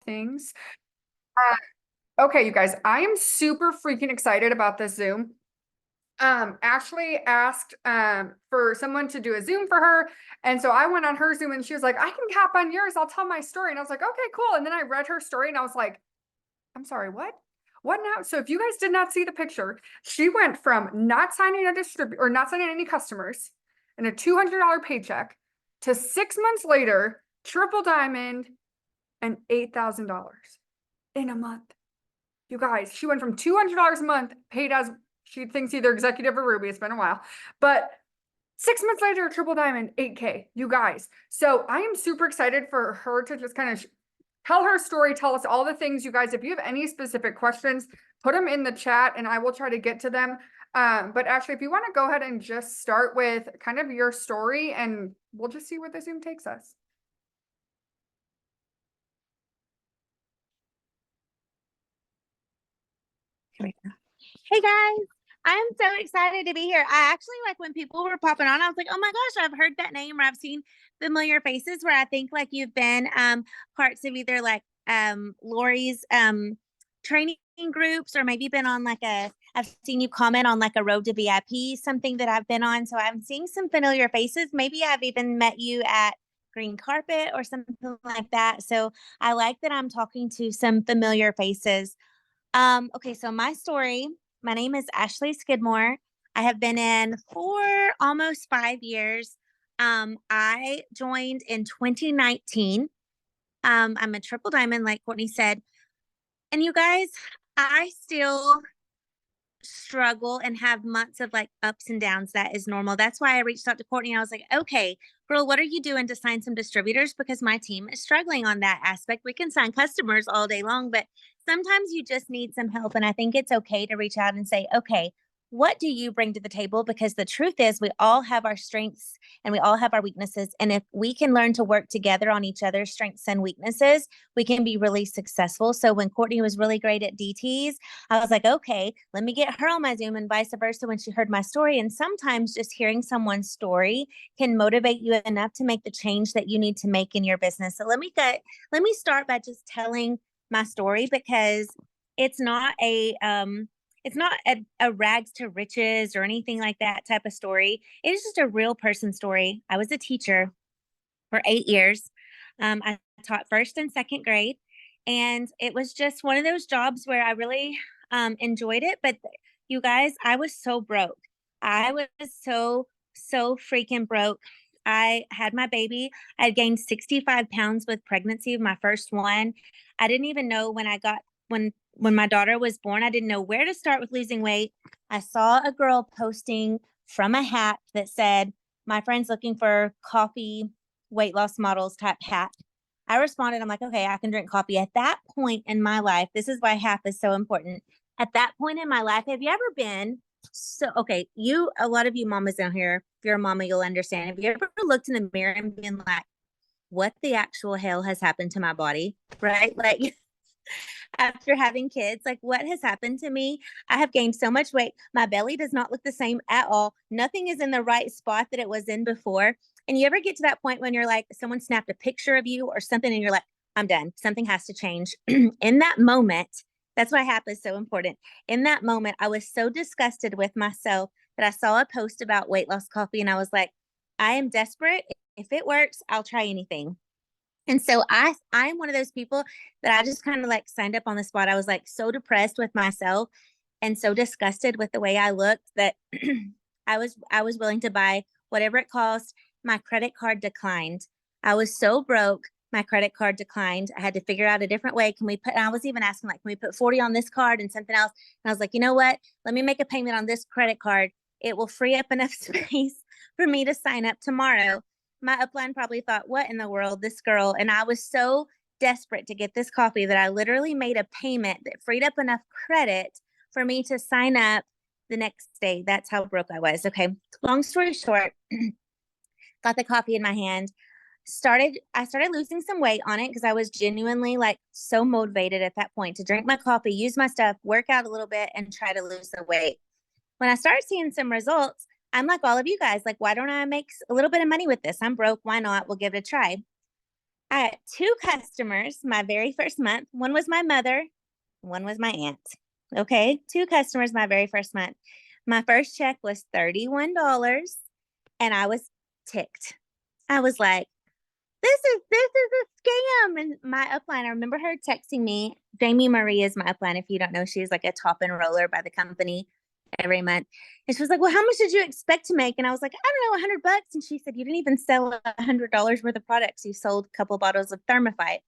things. Okay, you guys, I am super freaking excited about this Zoom. Ashley asked for someone to do a Zoom for her. And so I went on her Zoom and she was like, I can hop on yours. I'll tell my story. And I was like, okay, cool. And then I read her story and I was like, I'm sorry, what? What now? So if you guys did not see the picture, she went from not signing a distributor or not signing any customers and a $200 paycheck to 6 months later, triple diamond and $8,000 in a month. You guys, she went from $200 a month paid as she thinks either executive or Ruby. It's been a while, but 6 months later, triple diamond, 8K, you guys. So I am super excited for her to just kind of tell her story, tell us all the things, you guys. If you have any specific questions, put them in the chat and I will try to get to them. But Ashley, if you want to go ahead and just start with kind of your story and we'll just see where the Zoom takes us. Hey guys, I'm so excited to be here. I actually like when people were popping on, I was like, oh my gosh, I've heard that name or I've seen familiar faces where I think like you've been parts of either like Lori's training groups or maybe been on like I've seen you comment on like a Road to VIP, something that I've been on. So I'm seeing some familiar faces. Maybe I've even met you at green carpet or something like that. So I like that I'm talking to some familiar faces. Okay, so my story, my name is Ashley Skidmore. I have been in for almost 5 years. I joined in 2019. I'm a triple diamond, like Courtney said. And you guys, I still struggle and have months of like ups and downs. That is normal. That's why I reached out to Courtney. I was like, okay, girl, what are you doing to sign some distributors? Because my team is struggling on that aspect. We can sign customers all day long, but sometimes you just need some help. And I think it's okay to reach out and say, okay, what do you bring to the table? Because the truth is, we all have our strengths and we all have our weaknesses. And if we can learn to work together on each other's strengths and weaknesses, we can be really successful. So when Courtney was really great at DTs, I was like, okay, let me get her on my Zoom and vice versa when she heard my story. And sometimes just hearing someone's story can motivate you enough to make the change that you need to make in your business. So let me start by just telling my story because it's not a rags to riches or anything like that type of story. It is just a real person story. I was a teacher for 8 years. I taught first and second grade. And it was just one of those jobs where I really enjoyed it. But you guys, I was so broke. I was so freaking broke. I had my baby. I had gained 65 pounds with pregnancy of my first one. I didn't even know when my daughter was born, I didn't know where to start with losing weight. I saw a girl posting from a hat that said, my friend's looking for coffee weight loss models type hat. I responded, I'm like, okay, I can drink coffee. At that point in my life, this is why half is so important. At that point in my life, have you ever been so okay? A lot of you mamas out here, if you're a mama, you'll understand. Have you ever looked in the mirror and been like, what the actual hell has happened to my body? Right? Like after having kids, like what has happened to me? I have gained so much weight. My belly does not look the same at all. Nothing is in the right spot that it was in before. And you ever get to that point when you're like, someone snapped a picture of you or something, and you're like, I'm done. Something has to change. In that moment, that's why HAP is so important. In that moment, I was so disgusted with myself that I saw a post about weight loss coffee, and I was like, I am desperate. If it works, I'll try anything. And so I'm one of those people that I just kind of like signed up on the spot. I was like so depressed with myself and so disgusted with the way I looked that I was willing to buy whatever it cost. My credit card declined. I was so broke. My credit card declined. I had to figure out a different way. I was even asking like, can we put 40 on this card and something else? And I was like, you know what? Let me make a payment on this credit card. It will free up enough space for me to sign up tomorrow. My upline probably thought, what in the world, this girl? And I was so desperate to get this coffee that I literally made a payment that freed up enough credit for me to sign up the next day. That's how broke I was. Okay. Long story short, got the coffee in my hand. I started losing some weight on it because I was genuinely like so motivated at that point to drink my coffee, use my stuff, work out a little bit, and try to lose the weight. When I started seeing some results, I'm like all of you guys, like, why don't I make a little bit of money with this? I'm broke. Why not? We'll give it a try. I had two customers my very first month. One was my mother, one was my aunt. Okay, two customers my very first month. My first check was $31 and I was ticked. I was like, this is a scam. And my upline, I remember her texting me. Jamie Marie is my upline. If you don't know, she's like a top enroller by the company every month. And she was like, well, how much did you expect to make? And I was like, I don't know, $100. And she said, you didn't even sell $100 worth of products. You sold a couple bottles of Thermophyte.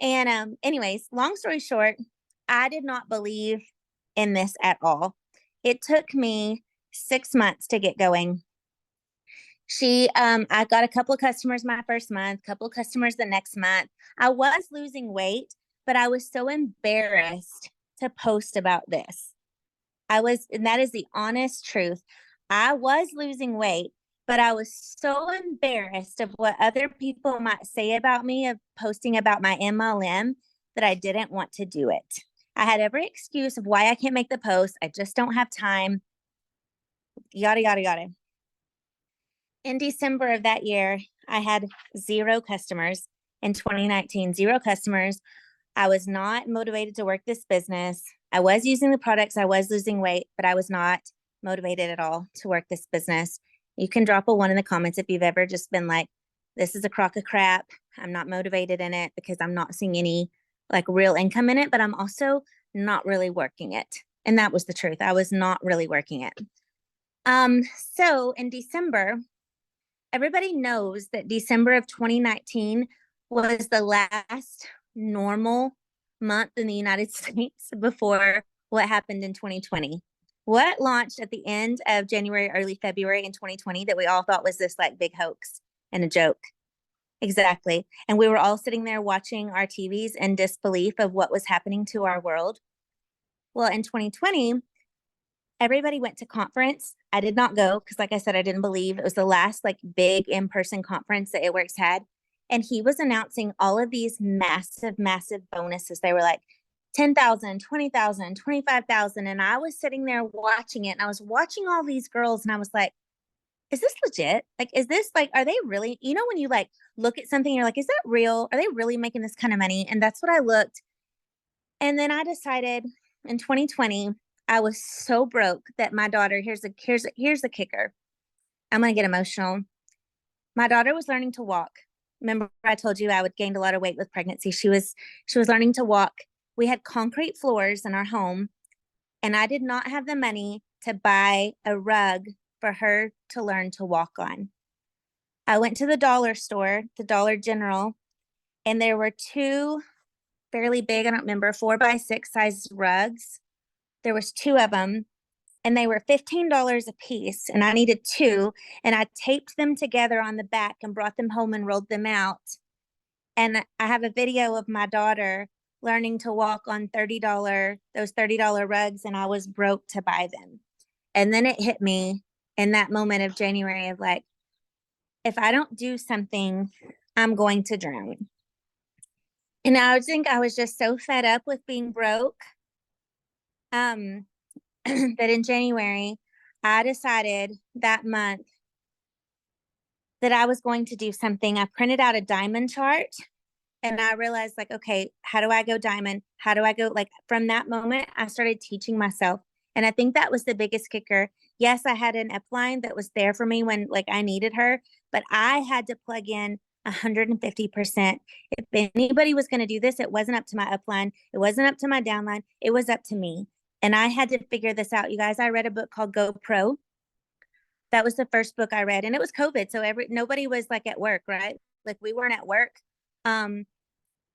And anyways, long story short, I did not believe in this at all. It took me 6 months to get going. I got a couple of customers my first month, couple of customers the next month. I was losing weight, but I was so embarrassed to post about this. And that is the honest truth. I was losing weight, but I was so embarrassed of what other people might say about me of posting about my MLM that I didn't want to do it. I had every excuse of why I can't make the post. I just don't have time, yada, yada, yada. In December of that year, I had 0 customers. In 2019, 0 customers. I was not motivated to work this business. I was using the products, I was losing weight, but I was not motivated at all to work this business. You can drop a 1 in the comments if you've ever just been like, this is a crock of crap. I'm not motivated in it because I'm not seeing any like real income in it, but I'm also not really working it. And that was the truth. I was not really working it. So in December, everybody knows that December of 2019 was the last normal month in the United States before what happened in 2020. What launched at the end of January, early February in 2020 that we all thought was this like big hoax and a joke? Exactly. And we were all sitting there watching our TVs in disbelief of what was happening to our world. Well, in 2020, everybody went to conference. I did not go because, like I said, I didn't believe it was the last like big in-person conference that It Works had. And he was announcing all of these massive, massive bonuses. They were like 10,000, 20,000, 25,000. And I was sitting there watching it and I was watching all these girls and I was like, is this legit? Like, is this like, are they really, when you like look at something, you're like, is that real? Are they really making this kind of money? And that's what I looked. And then I decided in 2020, I was so broke that my daughter, here's the kicker. I'm going to get emotional. My daughter was learning to walk. Remember I told you I would gained a lot of weight with pregnancy. She was learning to walk. We had concrete floors in our home and I did not have the money to buy a rug for her to learn to walk on. I went to the dollar store, the Dollar General, and there were 2 fairly big, I don't remember, 4x6 size rugs. There was 2 of them and they were $15 a piece and I needed 2 and I taped them together on the back and brought them home and rolled them out. And I have a video of my daughter learning to walk on those $30 rugs and I was broke to buy them. And then it hit me in that moment of January of like, if I don't do something, I'm going to drown. And I think I was just so fed up with being broke. That in January, I decided that month that I was going to do something. I printed out a diamond chart and I realized like, okay, how do I go diamond? How do I go? Like from that moment, I started teaching myself. And I think that was the biggest kicker. Yes, I had an upline that was there for me when like I needed her, but I had to plug in 150%. If anybody was going to do this, it wasn't up to my upline. It wasn't up to my downline. It was up to me. And I had to figure this out. You guys, I read a book called Go Pro. That was the first book I read. And it was COVID. So nobody was like at work, right? Like we weren't at work.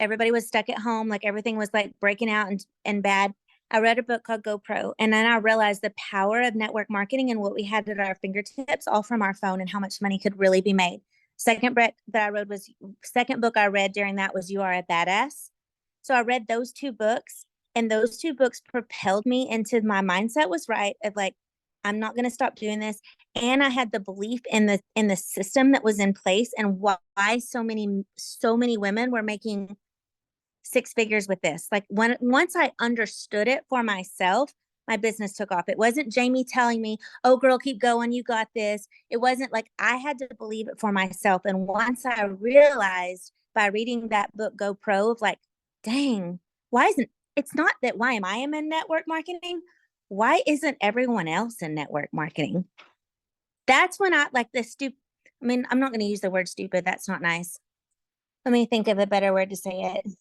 Everybody was stuck at home. Like everything was like breaking out and bad. I read a book called Go Pro. And then I realized the power of network marketing and what we had at our fingertips, all from our phone, and how much money could really be made. Second book I read during that was You Are a Badass. So I read those 2 books. And those 2 books propelled me into my mindset was right of like, I'm not going to stop doing this. And I had the belief in the system that was in place and why so many women were making 6 figures with this. Like once I understood it for myself, my business took off. It wasn't Jamie telling me, oh, girl, keep going. You got this. It wasn't like I had to believe it for myself. And once I realized by reading that book, Go Pro, of like, dang, why isn't it's not that why am I in network marketing? Why isn't everyone else in network marketing? That's when I like the stupid. I mean, I'm not going to use the word stupid. That's not nice. Let me think of a better word to say it.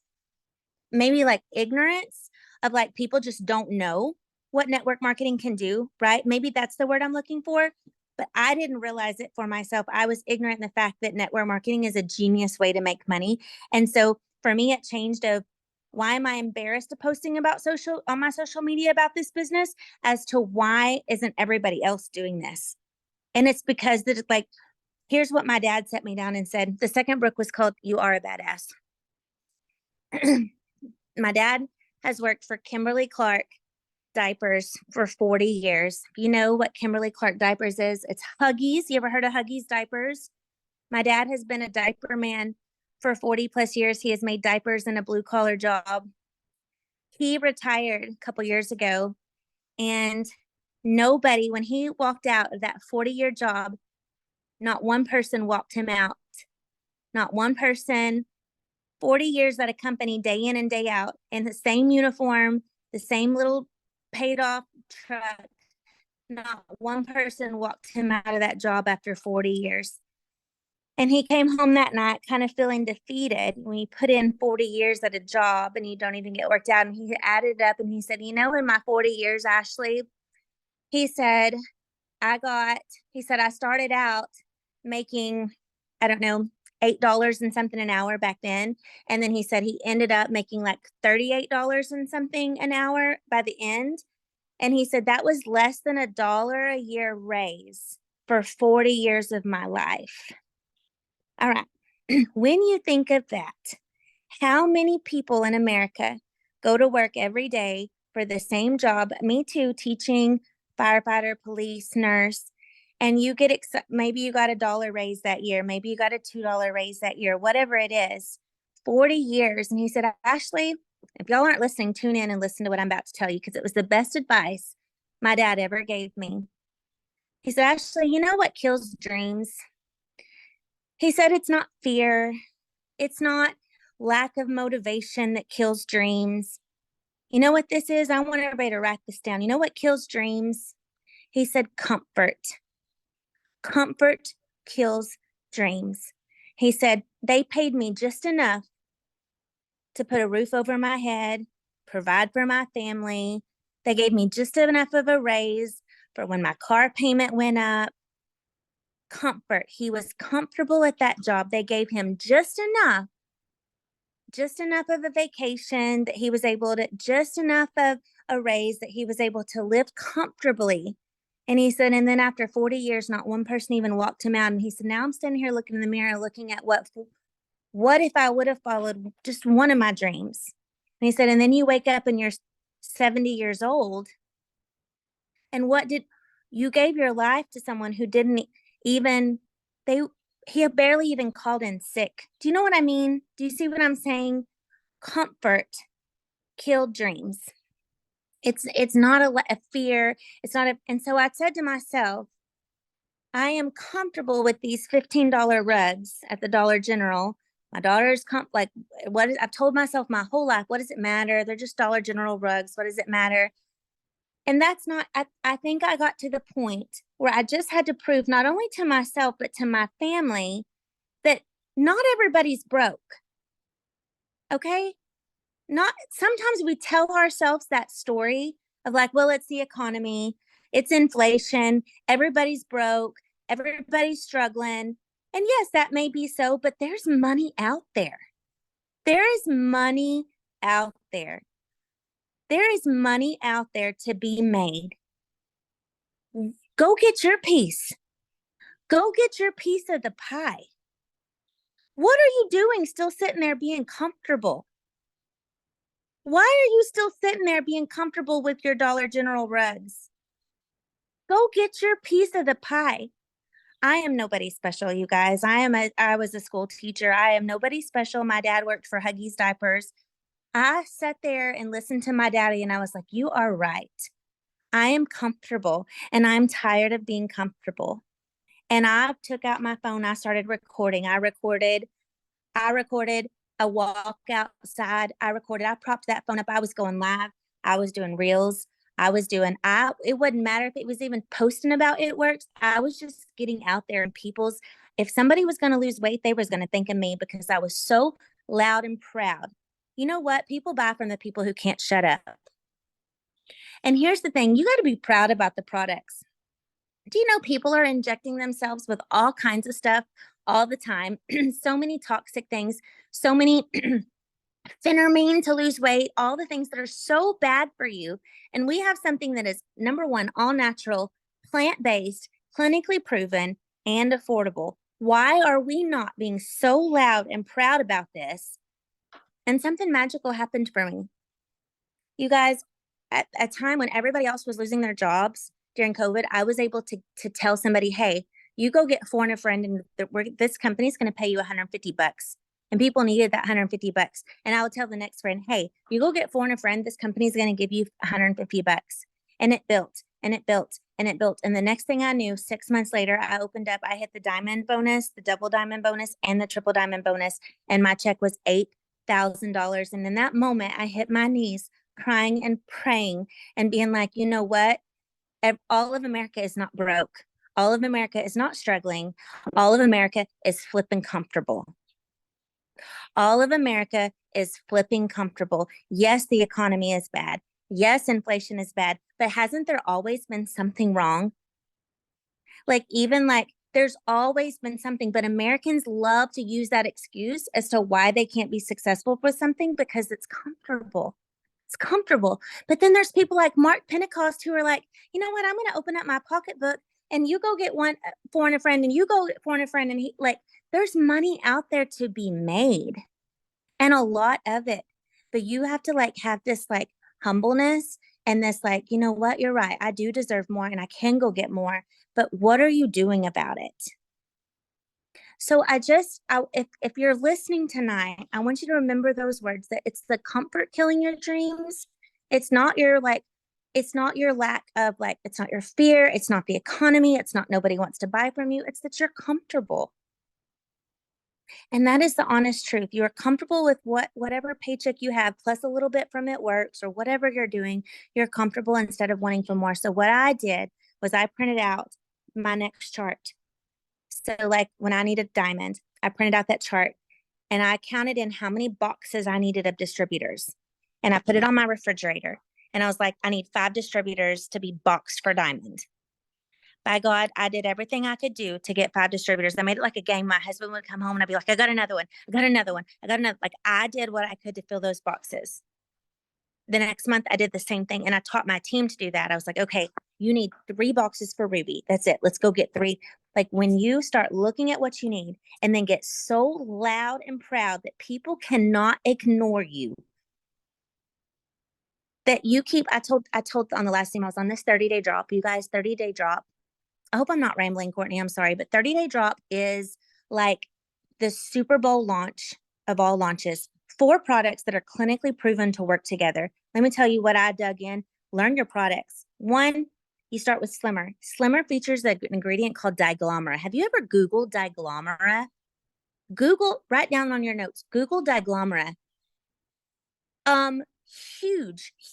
Maybe like ignorance of like people just don't know what network marketing can do, right? Maybe that's the word I'm looking for, but I didn't realize it for myself. I was ignorant in the fact that network marketing is a genius way to make money. And so for me, it changed of why am I embarrassed of posting about social on my social media about this business as to why isn't everybody else doing this? And it's because that like, here's what my dad set me down and said. The second book was called You Are a Badass. My dad has worked for Kimberly Clark diapers for 40 years. You know what Kimberly Clark diapers is? It's Huggies. You ever heard of Huggies diapers? My dad has been a diaper man for 40 plus years. He has made diapers in a blue collar job. He retired a couple years ago, and nobody, when he walked out of that 40-year job, not one person walked him out. Not one person. 40 years at a company, day in and day out, in the same uniform, the same little paid off truck. Not one person walked him out of that job after 40 years. And he came home that night kind of feeling defeated when you put in 40 years at a job and you don't even get worked out. And he added up and he said, you know, in my 40 years, Ashley, he said, he said, I started out making, I don't know, $8 and something an hour back then. And then he said he ended up making like $38 and something an hour by the end. And he said that was less than $1 a year raise for 40 years of my life. All right. When you think of that, how many people in America go to work every day for the same job? Me too, teaching, firefighter, police, nurse, and you get maybe you got $1 raise that year, maybe you got a $2 raise that year, whatever it is, 40 years. And he said, Ashley, if y'all aren't listening, tune in and listen to what I'm about to tell you because it was the best advice my dad ever gave me. He said, Ashley, you know what kills dreams? He said, it's not fear. It's not lack of motivation that kills dreams. You know what this is? I want everybody to write this down. You know what kills dreams? He said, comfort. Comfort kills dreams. He said, they paid me just enough to put a roof over my head, provide for my family. They gave me just enough of a raise for when my car payment went up. Comfort. He was comfortable at that job. They gave him just enough of a vacation that he was able to, just enough of a raise that he was able to live comfortably. And he said, and then after 40 years, not one person even walked him out. And he said, now I'm standing here looking in the mirror, looking at what if I would have followed just one of my dreams? And he said, and then you wake up and you're 70 years old. And you gave your life to someone who didn't even, he barely even called in sick. Do you know what I mean? Do you see what I'm saying? Comfort killed dreams. It's not a fear. It's not and so I said to myself, I am comfortable with these $15 rugs at the Dollar General. My daughter's I've told myself my whole life, what does it matter? They're just Dollar General rugs. What does it matter? And that's not, I think I got to the point where I just had to prove not only to myself, but to my family that not everybody's broke. Okay. Sometimes we tell ourselves that story of like, well, it's the economy, it's inflation, everybody's broke, everybody's struggling. And yes, that may be so, but there's money out there. There is money out there. There is money out there to be made. Go get your piece. Go get your piece of the pie. What are you doing still sitting there being comfortable? Why are you still sitting there being comfortable with your Dollar General rugs? Go get your piece of the pie. I am nobody special, you guys. I was a school teacher. I am nobody special. My dad worked for Huggies diapers. I sat there and listened to my daddy and I was like, you are right. I am comfortable and I'm tired of being comfortable. And I took out my phone. I started recording. I recorded a walk outside. I propped that phone up. I was going live. I was doing reels. It wouldn't matter if it was even posting about It Works. I was just getting out there and if somebody was going to lose weight, they was going to think of me because I was so loud and proud. You know what? People buy from the people who can't shut up. And here's the thing, you got to be proud about the products. Do you know people are injecting themselves with all kinds of stuff all the time? So many toxic things, so many phenermine to lose weight, all the things that are so bad for you. And we have something that is number one, all natural, plant based, clinically proven, and affordable. Why are we not being so loud and proud about this? And something magical happened for me. You guys, at a time when everybody else was losing their jobs during COVID, I was able to tell somebody, hey, you go get phone a friend and this company's going to pay you $150. And people needed that $150. And I would tell the next friend, hey, you go get phone a friend, this company's going to give you $150. And it built and it built and it built. And the next thing I knew, 6 months later, I hit the diamond bonus, the double diamond bonus, and the triple diamond bonus. And my check was $8,000. And in that moment, I hit my knees crying and praying and being like, you know what? All of America is not broke. All of America is not struggling. All of America is flipping comfortable. All of America is flipping comfortable. Yes, the economy is bad. Yes, inflation is bad, but hasn't there always been something wrong? There's always been something, but Americans love to use that excuse as to why they can't be successful with something because it's comfortable. It's comfortable. But then there's people like Mark Pentecost who are like, you know what? I'm going to open up my pocketbook and you go get one foreign friend and you go get foreign friend. And there's money out there to be made and a lot of it. But you have to have this humbleness and this you know what? You're right. I do deserve more and I can go get more. But what are you doing about it? So if you're listening tonight, I want you to remember those words, that it's the comfort killing your dreams. It's not your it's not your lack of it's not your fear. It's not the economy. It's not nobody wants to buy from you. It's that you're comfortable. And that is the honest truth. You are comfortable with whatever paycheck you have, plus a little bit from It Works or whatever you're doing. You're comfortable instead of wanting for more. So what I did was I printed out my next chart. So when I needed diamond, I printed out that chart and I counted in how many boxes I needed of distributors. And I put it on my refrigerator. And I was like, I need 5 distributors to be boxed for diamond. By God, I did everything I could do to get 5 distributors. I made it like a game. My husband would come home and I'd be like, I got another one. I got another one. I got another. I did what I could to fill those boxes. The next month I did the same thing and I taught my team to do that. I was like, okay, you need 3 boxes for Ruby. That's it. Let's go get 3. When you start looking at what you need and then get so loud and proud that people cannot ignore you, that you keep, I told on the last team I was on this 30-day drop, you guys, 30-day drop. I hope I'm not rambling, Courtney. I'm sorry, but 30-day drop is like the Super Bowl launch of all launches. 4 products that are clinically proven to work together. Let me tell you what I dug in. Learn your products. 1, you start with Slimmer. Slimmer features an ingredient called diglomera. Have you ever Googled diglomera? Write down on your notes, Google diglomera.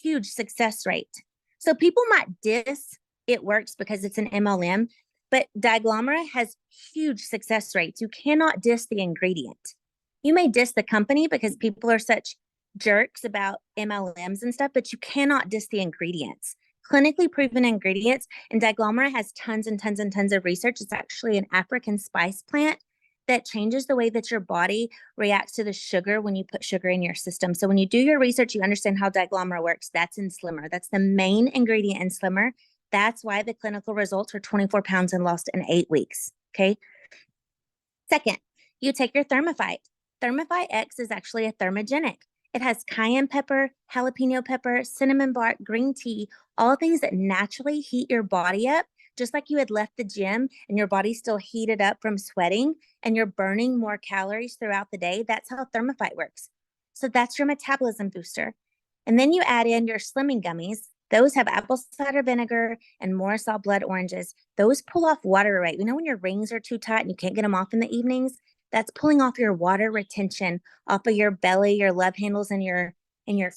Huge success rate. So people might diss It Works because it's an MLM, but diglomera has huge success rates. You cannot diss the ingredient. You may diss the company because people are such jerks about MLMs and stuff, but you cannot diss the ingredients. Clinically proven ingredients, and diglomera has tons and tons and tons of research. It's actually an African spice plant that changes the way that your body reacts to the sugar when you put sugar in your system. So when you do your research, you understand how diglomera works. That's in Slimmer. That's the main ingredient in Slimmer. That's why the clinical results were 24 pounds and lost in 8 weeks. Okay. Second, you take your Thermophyte. Thermophyte X is actually a thermogenic. It has cayenne pepper, jalapeno pepper, cinnamon bark, green tea, all things that naturally heat your body up, just like you had left the gym and your body still heated up from sweating and you're burning more calories throughout the day. That's how Thermophyte works. So that's your metabolism booster. And then you add in your slimming gummies. Those have apple cider vinegar and Morrisall blood oranges. Those pull off water right. You know when your rings are too tight and you can't get them off in the evenings? That's pulling off your water retention off of your belly, your love handles, and your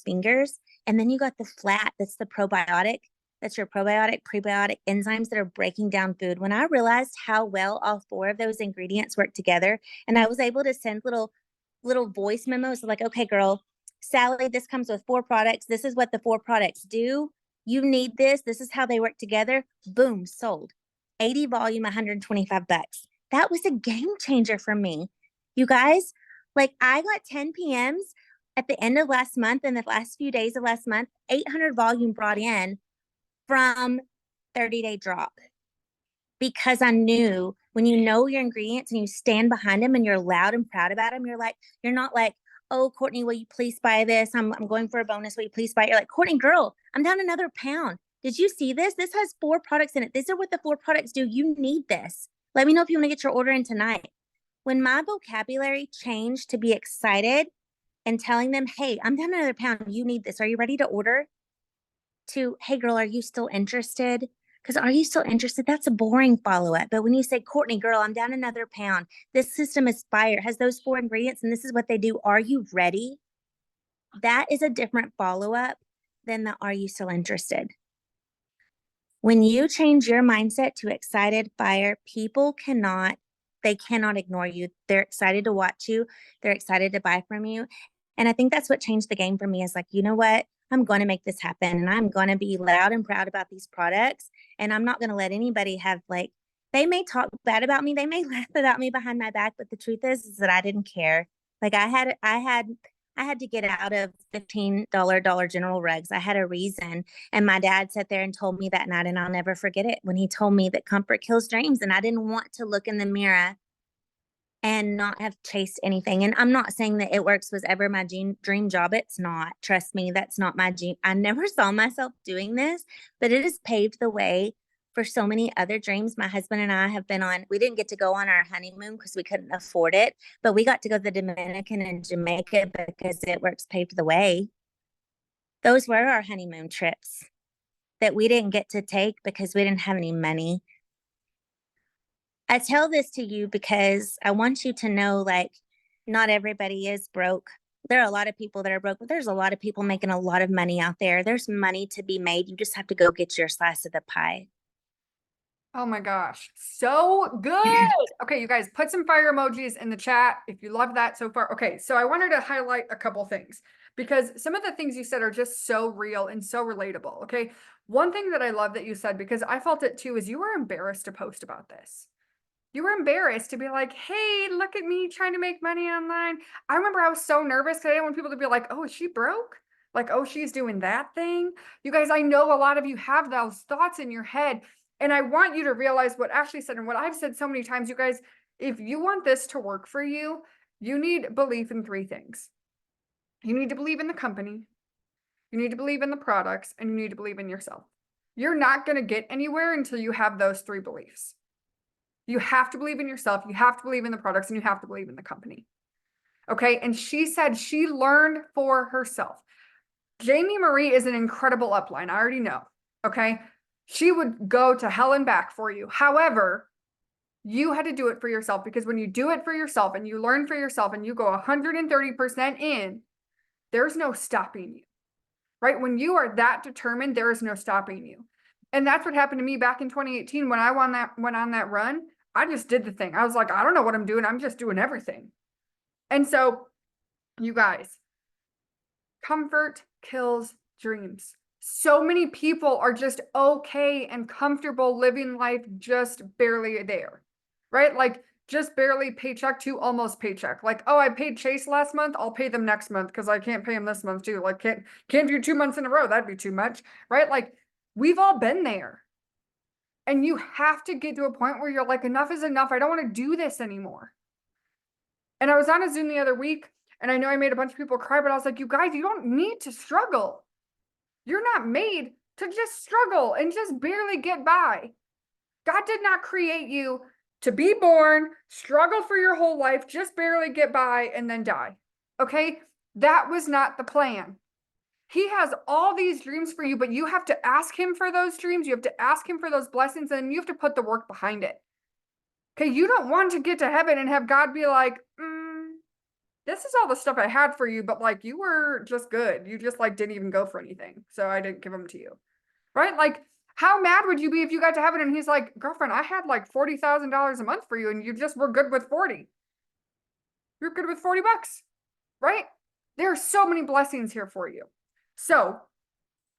fingers. And then you got the flat, that's the probiotic. That's your probiotic, prebiotic enzymes that are breaking down food. When I realized how well all four of those ingredients work together, and I was able to send little voice memos like, okay, girl, Sally, this comes with four products. This is what the four products do. You need this. This is how they work together. Boom, sold. 80 volume, 125 bucks. That was a game changer for me. You guys, like I got 10 PMs at the end of last month and the last few days of last month, 800 volume brought in from 30-day drop because I knew when you know your ingredients and you stand behind them and you're loud and proud about them, you're not like, oh, Courtney, will you please buy this? I'm going for a bonus. Will you please buy it? You're like, Courtney, girl, I'm down another pound. Did you see this? This has four products in it. These are what the four products do. You need this. Let me know if you want to get your order in tonight. When my vocabulary changed to be excited and telling them, hey, I'm down another pound. You need this. Are you ready to order? To, hey, girl, are you still interested? Because are you still interested? That's a boring follow up. But when you say, Courtney, girl, I'm down another pound. This system is fire, has those four ingredients, and this is what they do. Are you ready? That is a different follow up than the are you still interested? When you change your mindset to excited fire, they cannot ignore you. They're excited to watch you. They're excited to buy from you. And I think that's what changed the game for me is like, you know what? I'm going to make this happen and I'm going to be loud and proud about these products. And I'm not going to let anybody have like, they may talk bad about me. They may laugh about me behind my back. But the truth is that I didn't care. Like I had to get out of $15 Dollar General rugs. I had a reason. And my dad sat there and told me that night, and I'll never forget it when he told me that comfort kills dreams. And I didn't want to look in the mirror and not have chased anything. And I'm not saying that It Works was ever my dream job. It's not. Trust me, that's not my dream. I never saw myself doing this, but it has paved the way for so many other dreams my husband and I have been on. We didn't get to go on our honeymoon because we couldn't afford it, but we got to go to the Dominican and Jamaica because It Works paved the way. Those were our honeymoon trips that we didn't get to take because we didn't have any money. I tell this to you because I want you to know, like, not everybody is broke. There are a lot of people that are broke, but there's a lot of people making a lot of money out there. There's money to be made. You just have to go get your slice of the pie. Oh my gosh, so good. Okay, you guys, put some fire emojis in the chat if you love that so far. Okay, so I wanted to highlight a couple things because some of the things you said are just so real and so relatable. Okay, one thing that I love that you said, because I felt it too, is you were embarrassed to post about this. You were embarrassed to be like, hey, look at me trying to make money online. I remember I was so nervous because I didn't want people to be like, oh, is she broke? Like, oh, she's doing that thing. You guys, I know a lot of you have those thoughts in your head. And I want you to realize what Ashley said and what I've said so many times, you guys, if you want this to work for you, you need belief in three things. You need to believe in the company, you need to believe in the products, and you need to believe in yourself. You're not going to get anywhere until you have those three beliefs. You have to believe in yourself, you have to believe in the products, and you have to believe in the company. Okay. And she said she learned for herself. Jamie Marie is an incredible upline. I already know. Okay. She would go to hell and back for you. However, you had to do it for yourself, because when you do it for yourself and you learn for yourself and you go 130% in, there's no stopping you, right? When you are that determined, there is no stopping you. And that's what happened to me back in 2018 when I went on that run. I just did the thing. I was like, I don't know what I'm doing. I'm just doing everything. And so, you guys, comfort kills dreams. So many people are just okay and comfortable living life just barely there, right? Like just barely paycheck to almost paycheck. Like, oh, I paid Chase last month, I'll pay them next month because I can't pay them this month too. Like can't do 2 months in a row. That'd be too much, right? Like we've all been there. And you have to get to a point where you're like, enough is enough. I don't want to do this anymore. And I was on a Zoom the other week, and I know I made a bunch of people cry, but I was like, you guys, you don't need to struggle. You're not made to just struggle and just barely get by. God did not create you to be born, struggle for your whole life, just barely get by, and then die. Okay? That was not the plan. He has all these dreams for you, but you have to ask him for those dreams. You have to ask him for those blessings, and you have to put the work behind it. Okay, you don't want to get to heaven and have God be like, this is all the stuff I had for you, but like you were just good. You just like didn't even go for anything. So I didn't give them to you. Right? Like, how mad would you be if you got to heaven and he's like, girlfriend, I had like $40,000 a month for you and you just were good with 40. You're good with 40 bucks, right? There are so many blessings here for you. So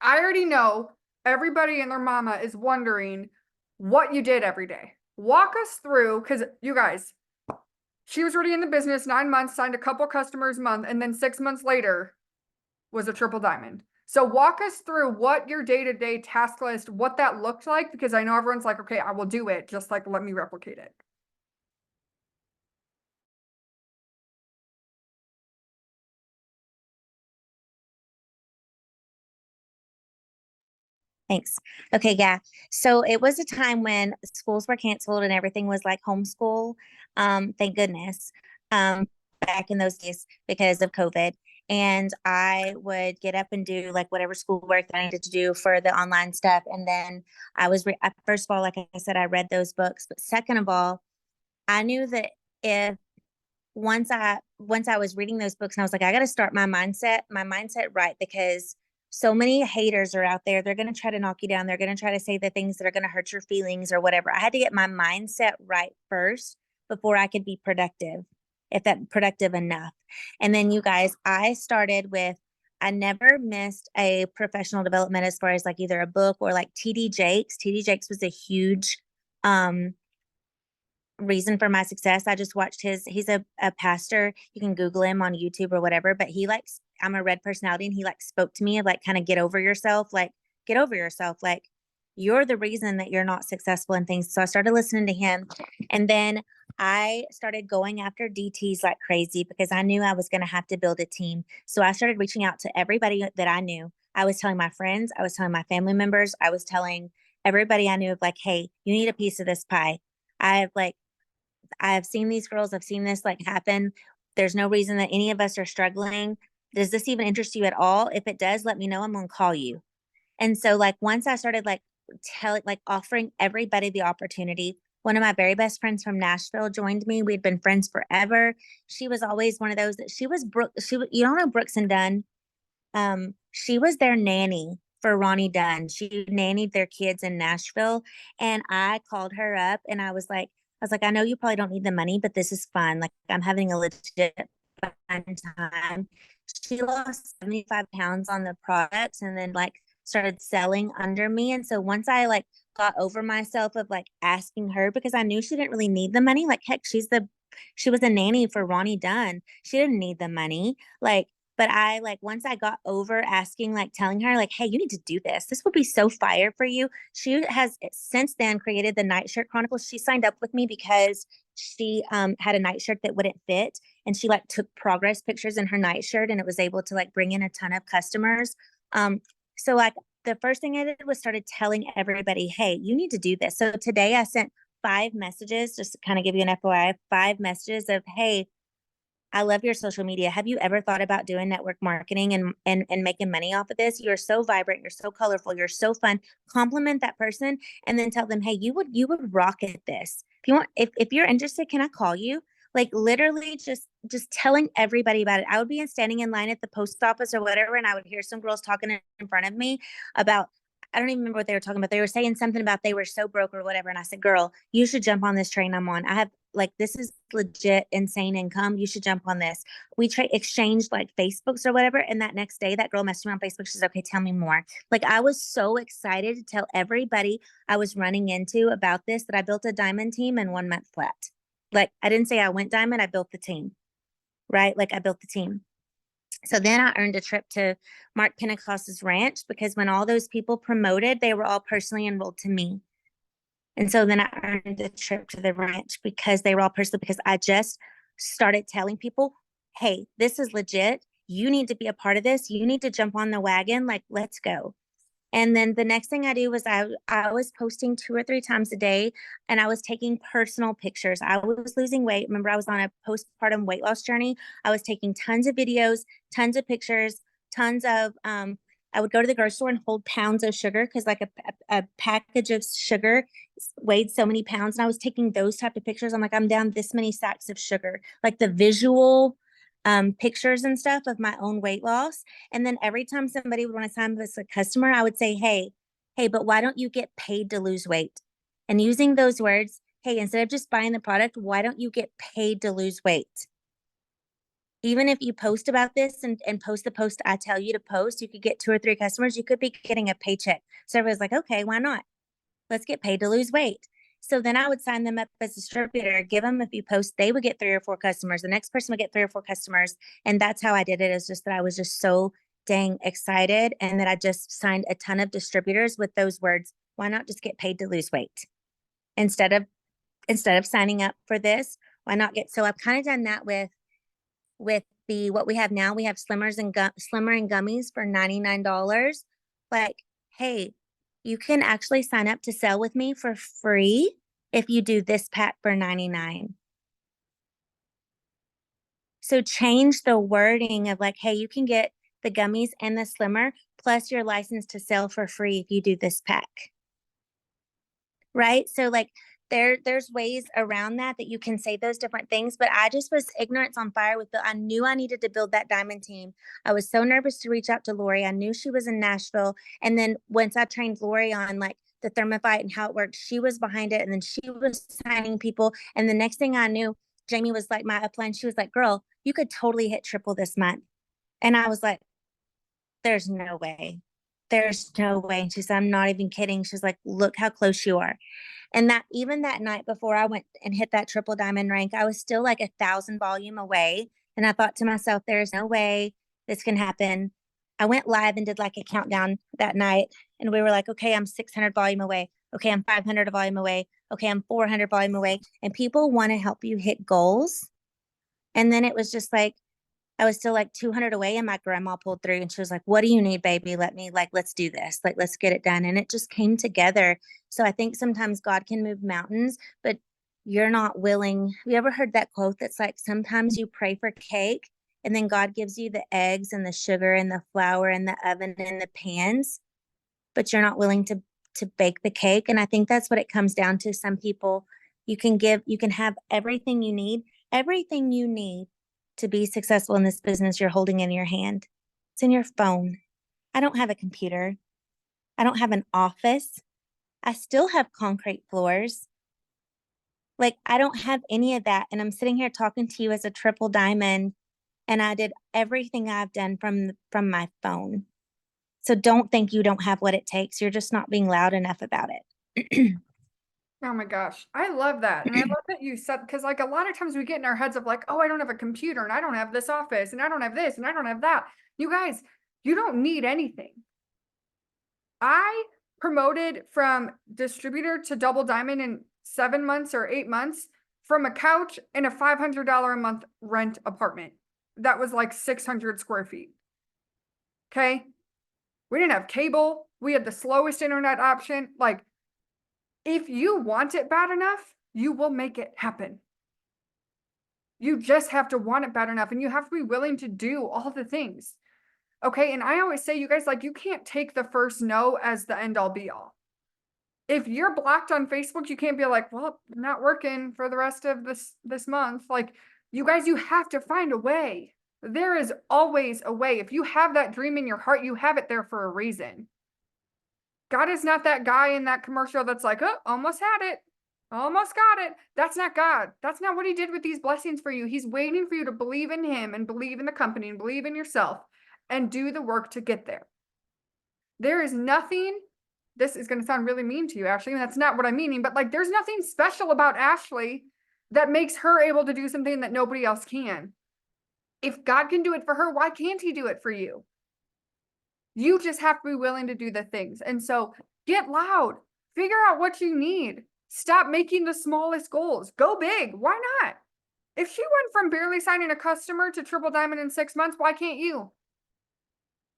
I already know everybody and their mama is wondering what you did every day. Walk us through, because you guys, she was already in the business 9 months, signed a couple customers a month, and then 6 months later was a triple diamond. So walk us through what your day-to-day task list, what that looked like, because I know everyone's like, okay, I will do it, just like let me replicate it. Thanks. Okay, yeah. So it was a time when schools were canceled and everything was like homeschool. Thank goodness. Back in those days because of COVID. And I would get up and do like whatever schoolwork that I needed to do for the online stuff. And then first of all, like I said, I read those books. But second of all, I knew that if once I was reading those books and I was like, I got to start my mindset right, because so many haters are out there. They're going to try to knock you down. They're going to try to say the things that are going to hurt your feelings or whatever. I had to get my mindset right first before I could be productive, if that productive enough. And then you guys, I never missed a professional development as far as like either a book or like TD Jakes. TD Jakes was a huge um reason for my success. I just watched he's a pastor. You can Google him on YouTube or whatever, but I'm a red personality and he like spoke to me of like kind of get over yourself, like you're the reason that you're not successful in things. So I started listening to him, and then I started going after DTs like crazy because I knew I was going to have to build a team. So I started reaching out to everybody that I knew. I was telling my friends, I was telling my family members, I was telling everybody I knew of like, hey, you need a piece of this pie. I have like I have seen these girls, I've seen this like happen. There's no reason that any of us are struggling. Does this even interest you at all? If it does, let me know. I'm going to call you. And so like once I started offering everybody the opportunity, one of my very best friends from Nashville joined me. We'd been friends forever. She was always one of those that she was Brooke. You don't know Brooks and Dunn. She was their nanny for Ronnie Dunn. She nannied their kids in Nashville. And I called her up and I was like, I know you probably don't need the money, but this is fun. Like I'm having a legit fun time. She lost 75 pounds on the products and then like started selling under me. And so once I like got over myself of like asking her, because I knew she didn't really need the money. Like heck, she was a nanny for Ronnie Dunn. She didn't need the money. Like, but I like once I got over asking, like telling her, like, hey, you need to do this. This would be so fire for you. She has since then created the Nightshirt Chronicles. She signed up with me because she had a nightshirt that wouldn't fit. And she like took progress pictures in her nightshirt and it was able to like bring in a ton of customers. So like the first thing I did was started telling everybody, hey, you need to do this. So today I sent 5 messages, just to kind of give you an FYI, 5 messages of, hey, I love your social media. Have you ever thought about doing network marketing and making money off of this? You're so vibrant, you're so colorful, you're so fun. Compliment that person and then tell them, hey, you would rock at this. If you're interested, can I call you? Like literally just telling everybody about it. I would be standing in line at the post office or whatever, and I would hear some girls talking in front of me about I don't even remember what they were talking about. They were saying something about they were so broke or whatever. And I said, girl, you should jump on this train I'm on. I have like, this is legit insane income. You should jump on this. We exchanged like Facebooks or whatever. And that next day, that girl messaged me on Facebook. She's okay, tell me more. Like, I was so excited to tell everybody I was running into about this that I built a diamond team in 1 month flat. Like, I didn't say I went diamond, I built the team, right? Like, I built the team. So then I earned a trip to Mark Pentecost's ranch because when all those people promoted, they were all personally enrolled to me. And so then I earned the trip to the ranch because they were all personally, because I just started telling people, hey, this is legit. You need to be a part of this. You need to jump on the wagon. Like, let's go. And then the next thing I do was I was posting 2 or 3 times a day and I was taking personal pictures. I was losing weight. Remember, I was on a postpartum weight loss journey. I was taking tons of videos, tons of pictures, tons of, I would go to the grocery store and hold pounds of sugar because like a package of sugar weighed so many pounds. And I was taking those type of pictures. I'm like, I'm down this many sacks of sugar, like the visual pictures and stuff of my own weight loss. And then every time somebody would want to sign up as a customer, I would say, hey, but why don't you get paid to lose weight? And using those words, hey, instead of just buying the product, why don't you get paid to lose weight? Even if you post about this and post the post I tell you to post, you could get 2 or 3 customers, you could be getting a paycheck. So everybody's like, okay, why not? Let's get paid to lose weight. So then I would sign them up as a distributor, give them a few posts, they would get 3 or 4 customers. The next person would get 3 or 4 customers. And that's how I did it, is just that I was just so dang excited. And that I just signed a ton of distributors with those words. Why not just get paid to lose weight? Instead of signing up for this, why not get, so I've kind of done that with the what we have now. We have slimmers and slimmer and gummies for $99. Like, hey, you can actually sign up to sell with me for free if you do this pack for $99. So change the wording of like, hey, you can get the gummies and the slimmer plus your license to sell for free if you do this pack. Right? So like there's ways around that you can say those different things, but I just was ignorance on fire with I knew I needed to build that diamond team. I was so nervous to reach out to Lori. I knew she was in Nashville. And then once I trained Lori on like the thermophyte and how it worked, she was behind it. And then she was signing people. And the next thing I knew, Jamie was like my upline. She was like, girl, you could totally hit triple this month. And I was like, there's no way. There's no way. And she said, I'm not even kidding. She's like, look how close you are. And that even that night before I went and hit that triple diamond rank, I was still like 1,000 volume away. And I thought to myself, there's no way this can happen. I went live and did like a countdown that night. And we were like, okay, I'm 600 volume away. Okay, I'm 500 volume away. Okay, I'm 400 volume away. And people want to help you hit goals. And then it was just like, I was still like 200 away and my grandma pulled through and she was like, what do you need, baby? Let's do this. Like, let's get it done. And it just came together. So I think sometimes God can move mountains, but you're not willing. Have you ever heard that quote that's like, sometimes you pray for cake and then God gives you the eggs and the sugar and the flour and the oven and the pans, but you're not willing to bake the cake. And I think that's what it comes down to. Some people you can have everything you need to be successful in this business you're holding in your hand. It's in your phone. I don't have a computer. I don't have an office. I still have concrete floors. Like, I don't have any of that. And I'm sitting here talking to you as a triple diamond. And I did everything I've done from my phone. So don't think you don't have what it takes. You're just not being loud enough about it. Oh my gosh. I love that. And I love that you said, because like a lot of times we get in our heads of like, oh, I don't have a computer and I don't have this office and I don't have this and I don't have that. You guys, you don't need anything. I promoted from distributor to double diamond in 7 months or 8 months from a couch in a $500 a month rent apartment. That was like 600 square feet. Okay. We didn't have cable. We had the slowest internet option. Like, if you want it bad enough, you will make it happen. You just have to want it bad enough and you have to be willing to do all the things. Okay. And I always say, you guys, like, you can't take the first no as the end all be all. If you're blocked on Facebook, you can't be like, well, not working for the rest of this month. Like, you guys, you have to find a way. There is always a way. If you have that dream in your heart, you have it there for a reason. God is not that guy in that commercial that's like, oh, almost had it. Almost got it. That's not God. That's not what he did with these blessings for you. He's waiting for you to believe in him and believe in the company and believe in yourself and do the work to get there. There is nothing, this is going to sound really mean to you, Ashley, and that's not what I'm meaning, but like there's nothing special about Ashley that makes her able to do something that nobody else can. If God can do it for her, why can't he do it for you? You just have to be willing to do the things. And so get loud, figure out what you need. Stop making the smallest goals. Go big. Why not? If she went from barely signing a customer to triple diamond in 6 months, why can't you?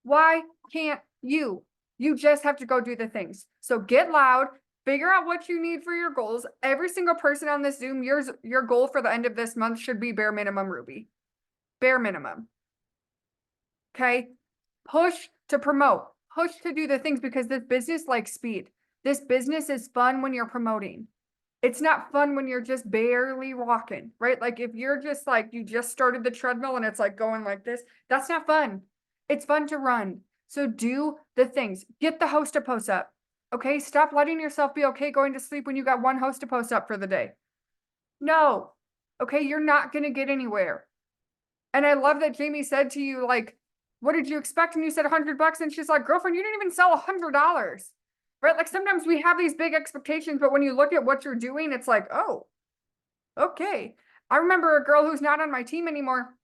Why can't you? You just have to go do the things. So get loud, figure out what you need for your goals. Every single person on this Zoom, your goal for the end of this month should be bare minimum, Ruby. Bare minimum. Okay. push to promote, push to do the things, because this business likes speed. This business is fun when you're promoting. It's not fun when you're just barely walking, right? Like if you're just like, you just started the treadmill and it's like going like this, that's not fun. It's fun to run. So do the things. Get the host to post up. Okay. Stop letting yourself be okay going to sleep when you got one host to post up for the day. No. Okay. You're not going to get anywhere. And I love that Jamie said to you, like, what did you expect? And you said $100. And she's like, girlfriend, you didn't even sell $100. Right? Like sometimes we have these big expectations, but when you look at what you're doing, it's like, oh, okay. I remember a girl who's not on my team anymore.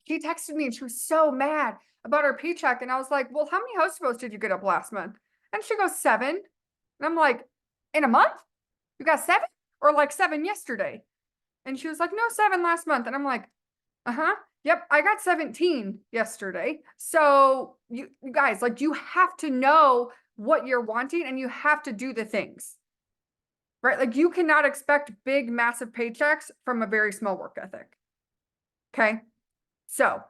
She texted me and she was so mad about her paycheck. And I was like, well, how many host posts did you get up last month? And she goes, 7. And I'm like, in a month? You got 7? Or like 7 yesterday? And she was like, no, 7 last month. And I'm like, uh-huh. Yep, I got 17 yesterday. So you guys, like, you have to know what you're wanting and you have to do the things, right? Like you cannot expect big, massive paychecks from a very small work ethic. Okay. So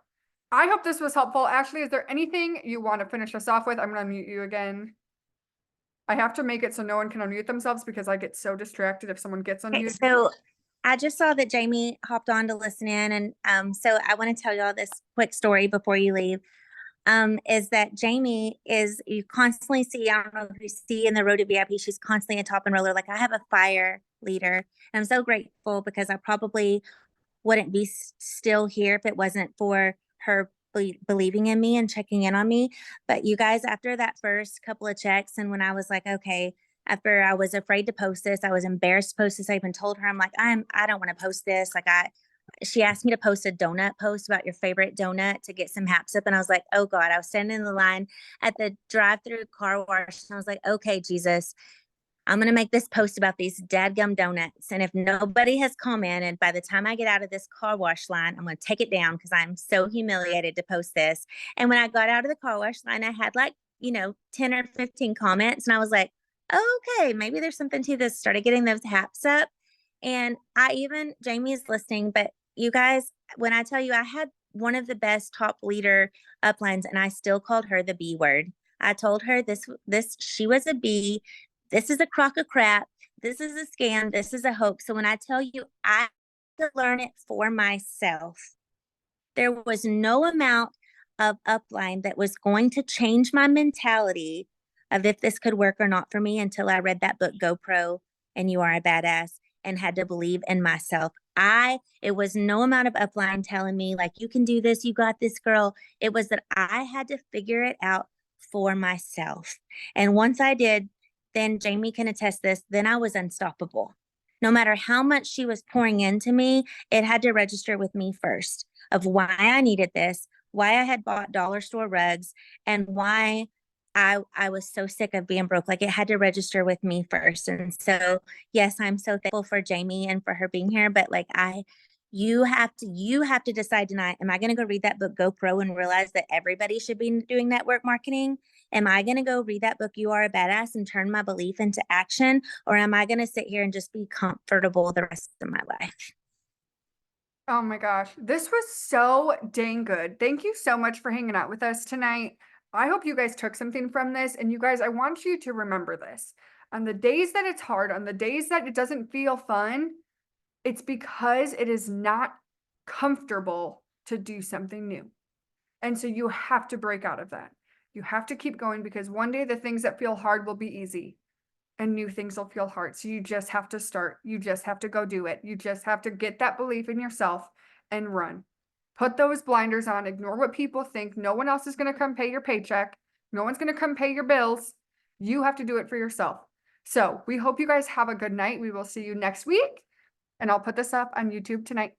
I hope this was helpful. Ashley, is there anything you want to finish us off with? I'm going to mute you again. I have to make it so no one can unmute themselves because I get so distracted if someone gets Okay, unmuted. so I just saw that Jamie hopped on to listen in, and so I want to tell y'all this quick story before you leave. Is that Jamie is, you constantly see, I don't know if you see in the road to VIP, she's constantly a top and roller. Like I have a fire leader, and I'm so grateful because I probably wouldn't be still here if it wasn't for her believing in me and checking in on me. But you guys, after that first couple of checks, and when I was like, okay, after I was afraid to post this, I was embarrassed to post this. I even told her, I'm like, I don't want to post this. Like she asked me to post a donut post about your favorite donut to get some haps up. And I was like, oh God, I was standing in the line at the drive-through car wash. And I was like, okay, Jesus, I'm going to make this post about these dadgum donuts. And if nobody has commented by the time I get out of this car wash line, I'm going to take it down because I'm so humiliated to post this. And when I got out of the car wash line, I had like, 10 or 15 comments. And I was like, okay, maybe there's something to this. Started getting those haps up. And Jamie's listening, but you guys, when I tell you I had one of the best top leader uplines and I still called her the B word. I told her she was a B. This is a crock of crap. This is a scam. This is a hoax. So when I tell you I had to learn it for myself, there was no amount of upline that was going to change my mentality of if this could work or not for me until I read that book, GoPro and You Are a Badass, and had to believe in myself. It was no amount of upline telling me like, you can do this, you got this, girl. It was that I had to figure it out for myself. And once I did, then Jamie can attest this, then I was unstoppable. No matter how much she was pouring into me, it had to register with me first of why I needed this, why I had bought dollar store rugs, and why I was so sick of being broke. Like it had to register with me first. And so, yes, I'm so thankful for Jamie and for her being here. But like you have to decide tonight, am I going to go read that book, GoPro, and realize that everybody should be doing network marketing? Am I going to go read that book, You Are a Badass, and turn my belief into action? Or am I going to sit here and just be comfortable the rest of my life? Oh my gosh, this was so dang good. Thank you so much for hanging out with us tonight. I hope you guys took something from this. And you guys, I want you to remember this. On the days that it's hard, on the days that it doesn't feel fun, it's because it is not comfortable to do something new. And so you have to break out of that. You have to keep going because one day the things that feel hard will be easy and new things will feel hard. So you just have to start. You just have to go do it. You just have to get that belief in yourself and run. Put those blinders on, ignore what people think. No one else is going to come pay your paycheck. No one's going to come pay your bills. You have to do it for yourself. So we hope you guys have a good night. We will see you next week. And I'll put this up on YouTube tonight.